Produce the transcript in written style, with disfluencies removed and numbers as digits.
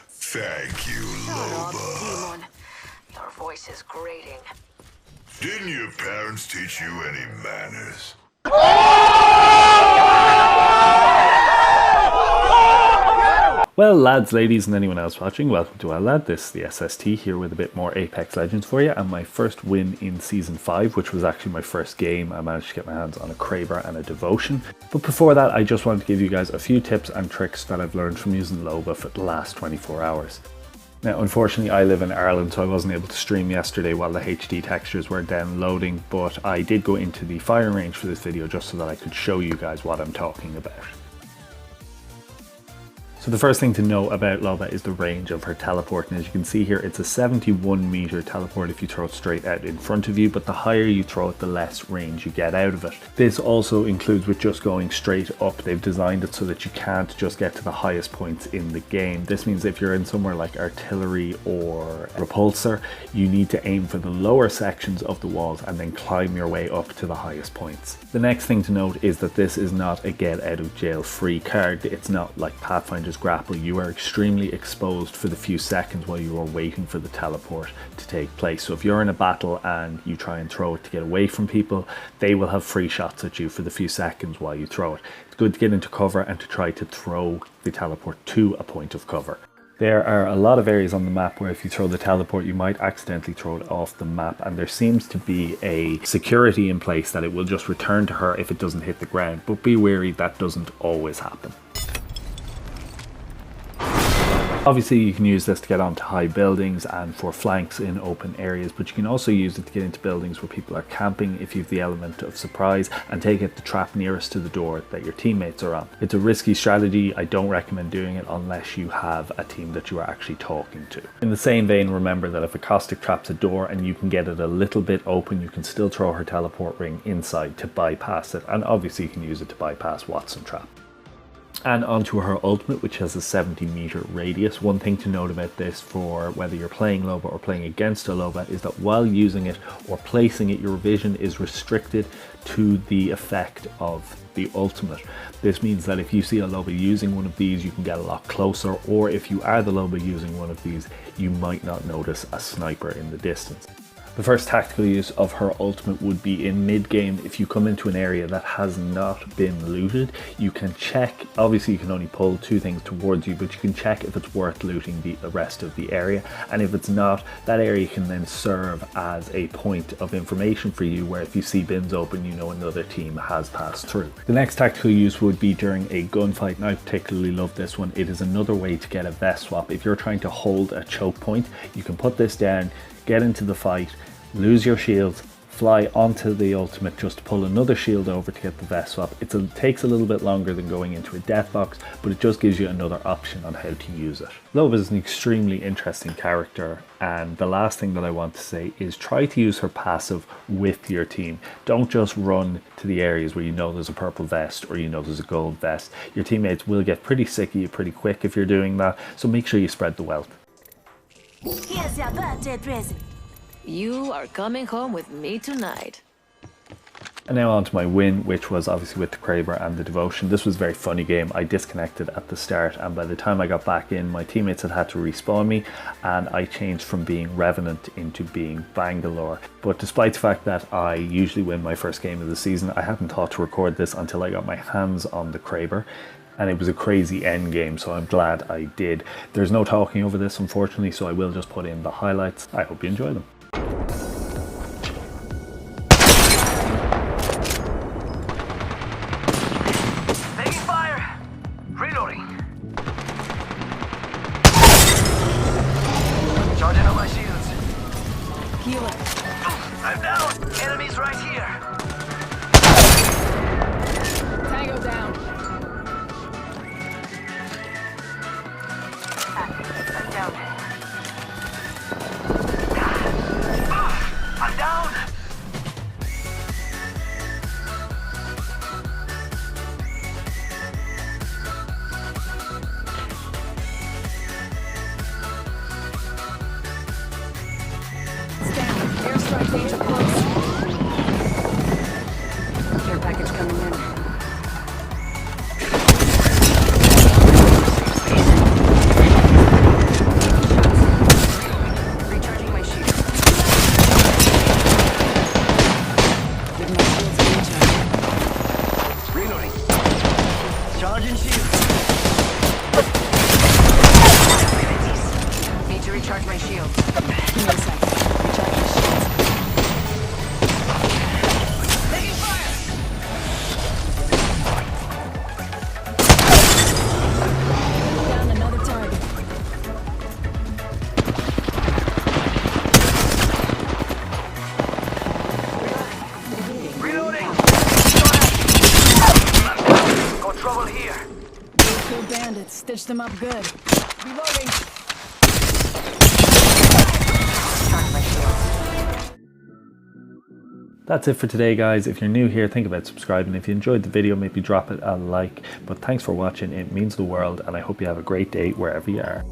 Thank you, Shut up, Loba. demon. Your voice is grating. Didn't your parents teach you any manners? Well, lads, ladies, and anyone else watching, welcome to our lad. This is the SST here with a bit more Apex Legends for you, and my first win in Season 5, which was actually my first game. I managed to get my hands on a Kraber and a Devotion. But before that, I just wanted to give you guys a few tips and tricks that I've learned from using Loba for the last 24 hours. Now, unfortunately, I live in Ireland, so I wasn't able to stream yesterday while the HD textures were downloading, but I did go into the firing range for this video just so that I could show you guys what I'm talking about. So the first thing to know about Loba is the range of her teleport, and as you can see here, it's a 71 meter teleport if you throw it straight out in front of you, but the higher you throw it, the less range you get out of it. This also includes with just going straight up. They've designed it so that you can't just get to the highest points in the game. This means if you're in somewhere like artillery or repulsor, you need to aim for the lower sections of the walls and then climb your way up to the highest points. The next thing to note is that this is not a get out of jail free card. It's not like Pathfinder's Grapple. You are extremely exposed for the few seconds while you are waiting for the teleport to take place. So if you're in a battle and you try and throw it to get away from people, they will have free shots at you for the few seconds while you throw it. It's good to get into cover and to try to throw the teleport to a point of cover. There are a lot of areas on the map where if you throw the teleport, you might accidentally throw it off the map, and there seems to be a security in place that it will just return to her if it doesn't hit the ground, but be wary, that doesn't always happen. Obviously you can use this to get onto high buildings and for flanks in open areas, but you can also use it to get into buildings where people are camping if you have the element of surprise, and take it the trap nearest to the door that your teammates are on. It's a risky strategy. I don't recommend doing it unless you have a team that you are actually talking to. In the same vein, remember that if a caustic traps a door and you can get it a little bit open, you can still throw her teleport ring inside to bypass it, and obviously you can use it to bypass Watson trap. And onto her ultimate, which has a 70 meter radius. One thing to note about this, for whether you're playing Loba or playing against a Loba, is that while using it or placing it, your vision is restricted to the effect of the ultimate. This means that if you see a Loba using one of these, you can get a lot closer, or if you are the Loba using one of these, you might not notice a sniper in the distance. The first tactical use of her ultimate would be in mid-game. If you come into an area that has not been looted, you can check. Obviously you can only pull two things towards you, but you can check if it's worth looting the rest of the area, and if it's not, that area can then serve as a point of information for you, where if you see bins open, you know another team has passed through. The next tactical use would be during a gunfight, and I particularly love this one. It is another way to get a vest swap. If you're trying to hold a choke point, you can put this down, get into the fight, lose your shields, fly onto the ultimate, just pull another shield over to get the vest swap. It takes a little bit longer than going into a death box, but it just gives you another option on how to use it. Loba is an extremely interesting character, and the last thing that I want to say is try to use her passive with your team. Don't just run to the areas where you know there's a purple vest or you know there's a gold vest. Your teammates will get pretty sick of you pretty quick if you're doing that, so make sure you spread the wealth. Here's your birthday present. You are coming home with me tonight. And now on to my win, which was obviously with the Kraber and the Devotion. This was a very funny game. I disconnected at the start, and by the time I got back in, my teammates had to respawn me, and I changed from being Revenant into being Bangalore. But despite the fact that I usually win my first game of the season, I hadn't thought to record this until I got my hands on the Kraber. And it was a crazy end game, so I'm glad I did. There's no talking over this, unfortunately, so I will just put in the highlights. I hope you enjoy them. Taking fire! Reloading. Charging on my shields. Healer. I'm down! Enemies right here! Tango down. I'm down. Charging shield. Need to recharge my shield. Give me a sec. Recharge my shield. Taking fire. Down another target. Reloading. Got trouble here. Kill bandits. Stitch them up good. Reloading. Recharge my shield. That's it for today, guys. If you're new here, think about subscribing. If you enjoyed the video, maybe drop it a like. But thanks for watching. It means the world, and I hope you have a great day wherever you are.